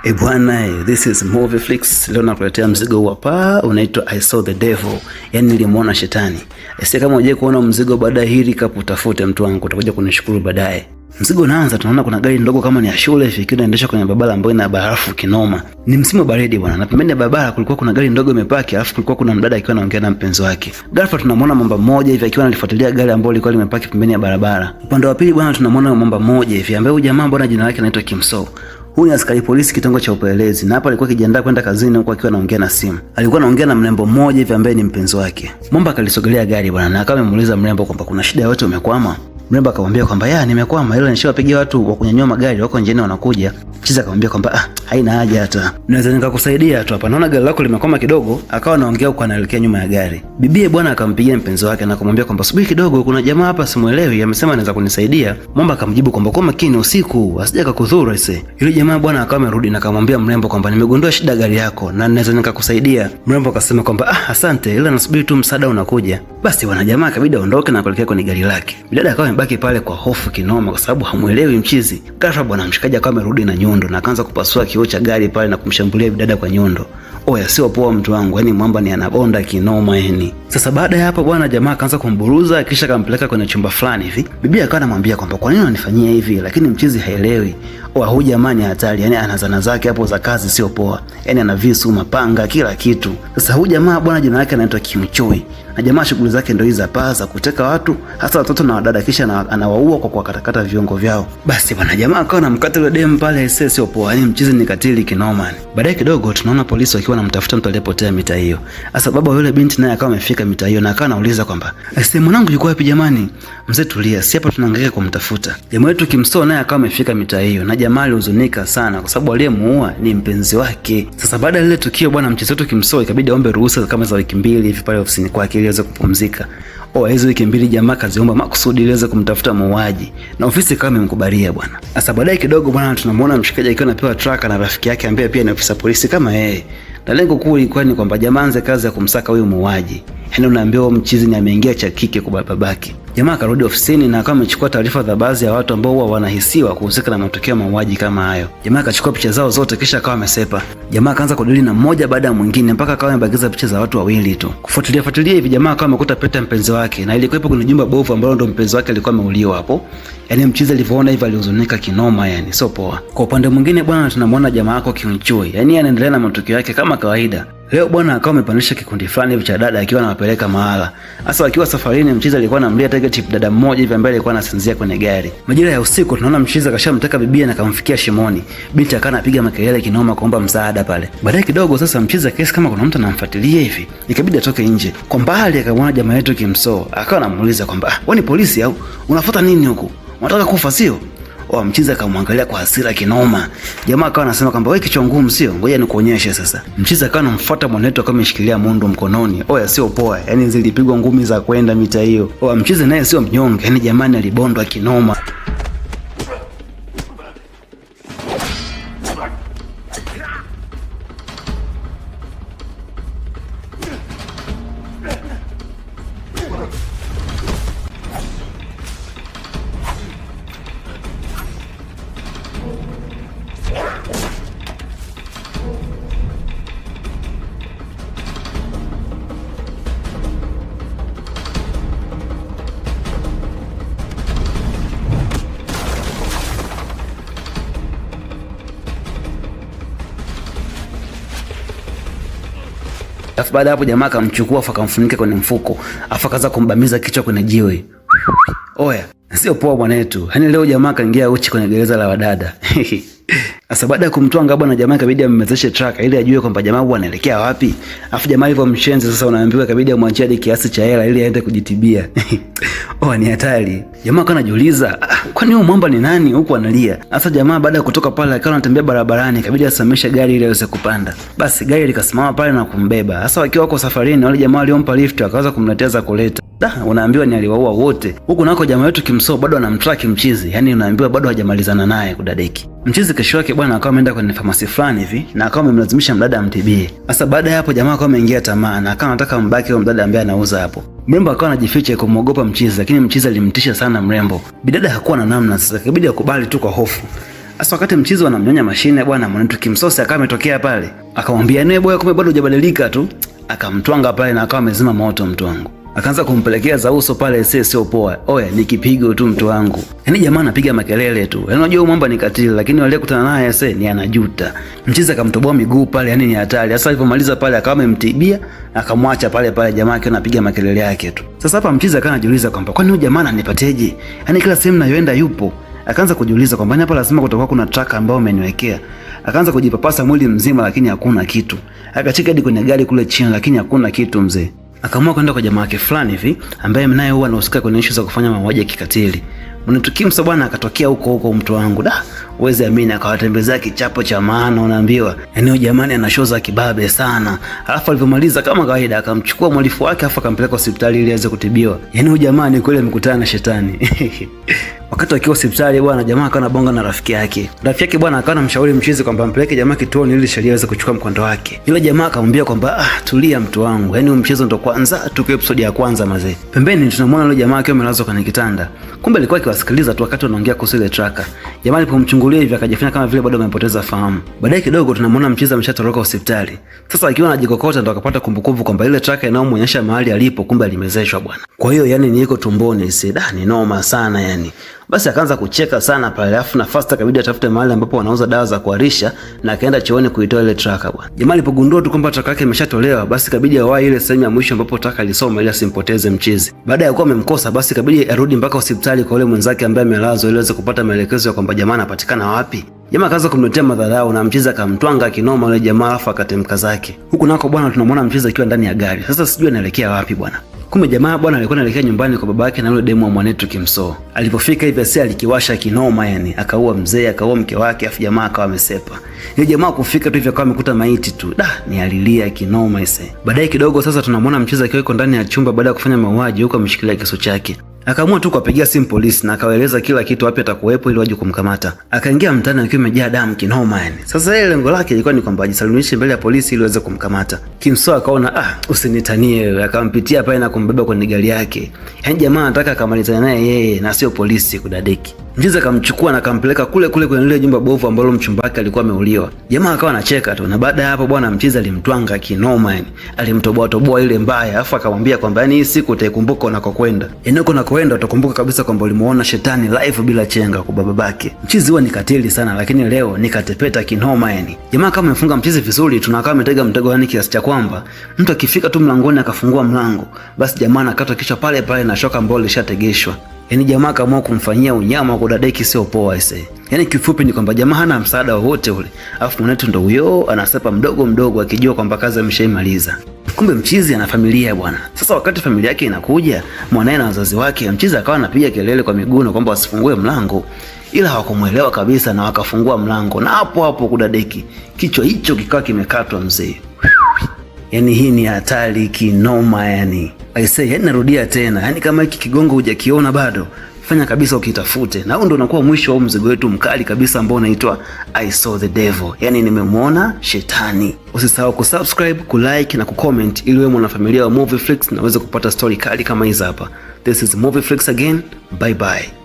Bwana, this is Movie Flix. Leo nakuletea mzigo huu hapa, unaitwa I Saw the Devil. Yaani nilimuona shetani. Sasa kama unje kuona mzigo baada hili kapu utafute mtu wangu, utakuja kunishukuru baadaye. Mzigo unaanza, tunaona kuna gari ndogo kama ni ya shule hivi inaendeshwa kwenye barabara ambayo ina barafu kinoma. Ni msimu baridi bwana. Na pembeni ya barabara kulikuwa kuna gari ndogo imepaki, alafu kulikuwa kuna mdada akiwa anaongea na mpenzi wake. Ghafla tunamwona mamba mmoja hivi akiwa analifuatilia gari ambalo lilikuwa limepaki pembeni ya barabara. Upande wa pili bwana tunamwona mamba mmoja hivi ambaye huyu jamaa bwana jina lake anaitwa Kimso. Huyu ni askari polisi kitengo cha upelelezi na hapa alikuwa akijiandaa kwenda kazini huko akiwa anaongea na simu. Alikuwa anaongea na mrembo mmoja hivi ambaye ni mpenzi wake. Mamba akalisogelea gari bwana na akawa amemuuliza mrembo kwamba kuna shida yote umekwama. Mrembo akamwambia kwamba nimekwama, ila nishawapigia watu wa kunyanyua magari wako njiani wanakuja. Chiza akamwambia kwamba haina haja hata. Naweza nikakusaidia tu hapa. Naona gari lako limekwama kidogo. Akawa anaongea huko anaelekea nyuma ya gari. Bibie bwana akampigia mpenzi wake na akamwambia kwamba subiri kidogo, kuna jamaa hapa simuelewi, amesema anaweza kunisaidia. Mamba akamjibu kwamba kwa makini usiku, asije akakudhuru ise. Yule jamaa bwana akawa amerudi na akamwambia mrembo kwamba nimegundua shida gari yako na naweza nikakusaidia. Mrembo akasema kwamba asante, ila nasubiri tu msaada unakuja. Basi bwana jamaa akabidi aondoke na kuelekea kwenye gari lake. Bidada akawa amebaki pale kwa hofu kinoma kwa sababu hamuelewi mchizi. Ghafla bwana mshikaji akawa amerudi na nyundo na akaanza kupasua kioo cha gari pale na kumshambulia bidada kwa nyundo. Oya sio poa mtu wangu, yani mwamba ni anabonda kinoma yani. Sasa baada ya hapo bwana jamaa akaanza kumburuza kisha akampeleka kwenye chumba fulani hivi. Bibi akawa anamwambia kwamba kwa nini unanifanyia hivi, lakini mchizi haelewi. Huyu jamaa ni hatari, yani ana zana zake hapo za kazi sio poa. Yani ana visu, mapanga, kila kitu. Sasa huyu jamaa bwana jina lake anaitwa Kimchoi. Na jamaa shughuli zake ndio hizo hapa za kuteka watu, hasa watoto na wadada kisha anawaua kwa kuwakatakata viungo vyao. Basi bwana jamaa akawa anamkata yule demu pale sio poa, yani mchizi ni katili kinoma. Baadaye kidogo tunaona polisi wakiwa wanamtafuta mtu aliyepotea mita hiyo. Sasa baba yule binti naye akawa amefika mita hiyo na akawa anauliza kwamba mwanangu yuko wapi jamani? Mzee tulia, si hapa tunahangaika kumtafuta. Jamaa wetu Kimso naye akawa amefika mita hiyo na jamaa alihuzunika sana kwa sababu aliyemuua ni mpenzi wake. Sasa baada ya lile tukio bwana mchezo wetu Kimso ikabidi aombe ruhusa kama za wiki 2 hivi pale ofisini kwake ili aweze kupumzika. Hizo wiki 2 jamaa kaziomba makusudi ili aweze kumtafuta muuaji na ofisi kama imemkubalia bwana. Sasa baadaye kidogo bwana tunamuona mshikaji akiwa anapewa traka na rafiki yake ambaye pia ni ofisa polisi kama yeye. Na lengo kuu ilikuwa ni kwamba jamaa anze kazi ya kumsaka huyo muuaji. Yaani unaambiwa mchizi ni ameingia cha kike kwa babake. Jamaa akarudi ofisini na akawa amechukua taarifa za baadhi ya watu ambao huwa wanahisiwa kuhusika na matukio ya mauaji kama hayo. Jamaa akachukua picha zao zote kisha akawa amesepa. Jamaa akaanza kudili na mmoja baada ya mwingine mpaka akawa amebakiza picha za watu wawili tu. Kufuatilia hivi jamaa akawa amekuta pete mpenzi wake na ilikuwa kwenye jumba bovu ambalo ndo mpenzi wake alikuwa ameuliwa hapo. Yaani mchizi alivyoona hivi alihuzunika kinoma yani sio poa. Kwa upande mwingine bwana tunamwona jamaa wako Kimchoi. Yaani anaendelea na matukio yake kama kawaida. Leo bwana akawa amepandisha kikundi fulani hivi cha dada akiwa anawapeleka mahala. Sasa wakiwa safarini mchizi alikuwa anamlia target dada mmoja hivi ambaye alikuwa anasinzia kwenye gari. Majira ya usiku tunaona mchizi akashamteka bibia na akamfikia shimoni. Binti akawa anapiga makelele kinoma kuomba msaada pale. Baadaye kidogo sasa mchizi akahisi kama kuna mtu anamfuatilia hivi. Ikabidi atoke nje. Kwa mbali akamwona jamaa yetu Kimso. Akawa anamuuliza kwamba wewe ni polisi au unafuata nini huku? Unataka kufa sio? Mchizi akamwangalia kwa hasira kinoma. Jamaa akawa anasema kwamba wewe kichwa ngumu sio? Ngoja nikuonyeshe sasa. Mchizi akawa anamfuata mwanetu akawa ameshikilia mundu mkononi. Sio poa. Yaani zilipigwa ngumi za kwenda mita hiyo. Mchizi naye sio mnyonge. Yaani jamani alibondwa kinoma. Alafu baada hapo jamaa akamchukua akamfunika kwenye mfuko, akaanza kumbamiza kichwa kwenye jiwe. Sio poa bwanetu. Yaani leo jamaa kaingia uchi kwenye gereza la wadada. Sasa baada ya kumtoa ngabo na jamaa ikabidi ammezeshe traka ili ajue kwamba jamaa huwa anaelekea wapi. Alafu jamaa hivyo mshenzi sasa unaambiwa ikabidi amwachie hadi kiasi cha hela ili aende kujitibia. Ni hatari. Jamaa kana jiuliza, kwani huyu mwamba ni nani huku analia? Sasa jamaa baada ya kutoka pale akawa anatembea barabarani ikabidi asimamishe gari ili aweze kupanda. Basi gari likasimama pale na kumbeba. Sasa wakiwa wako safarini wale jamaa waliompa lift wakaanza kumletea za kuleta. Unaambiwa ni aliwaua wote. Huku nako jamaa wetu Kimso bado anamtrack mchizi. Yaani unaambiwa bado hajamalizana naye kudadeki. Mchizi kesho yake bwana akawa ameenda kwenye famasi fulani hivi na akawa amemlazimisha mdada amtibie. Sasa baada ya hapo jamaa akawa ameingia tamaa na akawa anataka mbaki huyo mdada ambaye anauza hapo. Mrembo akawa anajificha kumwogopa mchizi lakini mchizi alimtisha sana mrembo. Bidada hakuwa na namna sasa ikabidi akubali tu kwa hofu. Sasa wakati mchizi anamnyonya mashine bwana, mwanetu Kimsosi akawa ametokea pale. Akamwambia "Nee boy, kumbe bado hujabadilika tu." Akamtwanga pale na akawa amezima moto mtu wangu. Akaanza kumpelekea za uso pale, sio poa. Oya, nikipigo tu mtu wangu. Yaani jamaa anapiga makelele tu. Yaani unajua mwamba ni katili, lakini wale kutana naye ni anajuta. Mchizi akamtoboa miguu pale, yani ni hatari. Sasa alipomaliza pale akawa amemtibia, akamwacha pale pale jamaa akiwa anapiga makelele yake tu. Sasa hapa mchizi akawa anajiuliza kwamba kwani huyu jamaa ananipateje? Yaani kila sehemu nayoenda yupo. Akaanza kujiuliza kwamba hapa lazima kutakuwa kuna track ambayo ameniwekea. Akaanza kujipapasa mwili mzima lakini hakuna kitu. Akacheka hadi kwenye gari kule chini lakini hakuna kitu mzee. Akaamua kwenda kwa jamaa yake fulani hivi ambaye mnaye huwa anahusika kwenye issue za kufanya mauaji ya kikatili. Mwanetu Kimso bwana akatokea huko mtu wangu. Uweze amini akawatembezea kichapo cha maana unaambiwa. Yaani jamani ana show za kibabe sana. Alafu alipomaliza kama kawaida akamchukua mwalifu wake afa akampeleka hospitali ili aweze kutibiwa. Yaani huyu jamaa ni kweli amekutana na shetani. Wakati akiwa hospitali bwana, jamaa akawa anabonga na rafiki yake. Rafiki yake bwana akawa anamshauri mchizi kwamba ampeleke jamaa kituoni ili sheria iweze kuchukua mkondo wake. Yule jamaa akamwambia kwamba tulia mtu wangu. Yaani mchezo ndo kwanza tuko episode ya kwanza mazee. Pembeni tunamwona yule jamaa akiwa amelazwa kwenye kitanda. Kumbe alikuwa akiwasikiliza tu wakati wanaongea kuhusu ile tracker. Jamaa alipomchungulia hivi akajifanya kama vile bado amepoteza fahamu. Baadaye kidogo tunamwona mchizi ameshatoroka hospitali. Sasa akiwa anajikokota ndo akapata kumbukumbu kwamba ile tracker inayomuonyesha mahali alipo kumbe alimezeshwa bwana. Kwa hiyo yani niko tumboni ni noma sana yani. Basi akaanza kucheka sana pale, alafu na fasta kabidi atafute mahali ambapo wanauza dawa za kuharisha na akaenda chooni kuitoa ile tracker bwana. Jamaa alipogundua tu kwamba tracker yake imeshatolewa, basi kabidi awahi ile sehemu ya mwisho ambapo tracker ilisoma ili asimpoteze mchizi. Baada ya kuwa amemkosa, basi kabidi arudi mpaka hospitali kwa yule mwenzake ambaye amelazwa ili aweze kupata maelekezo ya kwamba jamaa anapatikana wapi. Jamaa akaanza kumletea madharau na mchizi akamtwanga kinoma yule jamaa, afa akatemka zake. Huku nako bwana tunamwona mchizi akiwa ndani ya gari. Sasa sijui anaelekea wapi bwana. Kumbe jamaa bwana alikuwa anaelekea nyumbani kwa babake na yule demu wa mwanetu Kimso. Alipofika hivi asi alikiwasha kinoma yani, akaua mzee, akaua mke wake, afu jamaa akawa amesepa. Yule jamaa kufika tu hivi akawa amekuta maiti tu. Ni alilia kinoma ise. Baadaye kidogo sasa tunamwona mchizi akiwa yuko ndani ya chumba baada ya kufanya mauaji, huko ameshikilia kisu chake. Akaamua tu kuwapigia simu polisi na akawaeleza kila kitu wapi atakuwepo ili waje kumkamata. Akaingia mtaani akiwa amejaa damu kinoma yani. Sasa yeye lengo lake ilikuwa ni kwamba ajisalimishe mbele ya polisi ili waweze kumkamata. Kimso akaona usinitanie wewe, akampitia pale na kumbeba kwenye gari yake. Yaani jamaa anataka akamalizane naye yeye na sio polisi kudadeki. Mchizi akamchukua na akampeleka kule kwenye ile jumba bovu ambalo mchumba wake alikuwa ameuliwa. Jamaa akawa anacheka tu na baada ya hapo bwana mchizi alimtwanga kinoma yani. Alimtoboa ile mbaya, afu akamwambia kwamba yani hii siku utaikumbuka unakokwenda. Eneko unakoenda utakumbuka kabisa kwamba ulimuona shetani live bila chenga kwa babake. Mchizi huwa ni katili sana lakini leo nikatepeta kinoma yani. Jamaa kama amefunga mchizi vizuri, tunakaa ametega mtego yani kiasi cha kwamba mtu akifika tu mlangoni akafungua mlango, basi jamaa anakata kichwa pale pale na shoka ambalo lishategeshwa. Yaani jamaa kaamua kumfanyia unyama wa kudadeki sio poa ise. Yaani kifupi ni kwamba jamaa hana msaada wowote ule. Alafu mwanetu ndo huyo anasepa mdogo akijua kwamba kazi ameshaimaliza. Kumbe mchizi ana familia bwana. Sasa wakati familia yake inakuja, mwanae na wazazi wake, mchizi akawa anapiga kelele kwa miguu na kwamba wasifungue mlango. Ila hawakumuelewa kabisa na wakafungua mlango. Na hapo kudadeki, kichwa hicho kikawa kimekatwa mzee. Yaani hii ni hatari kinoma yani. Yani narudia tena, yani kama hiki kigongo hujakiona bado, fanya kabisa ukitafute. Na huo ndo unakuwa mwisho wa mzigo wetu mkali kabisa ambao unaitwa I Saw the Devil. Yani nimemuona shetani. Usisahau kusubscribe, kulike na kucomment ili wewe mwanafamilia wa Movie Flix na uweze kupata story kali kama hizi hapa. This is Movie Flix again. Bye bye.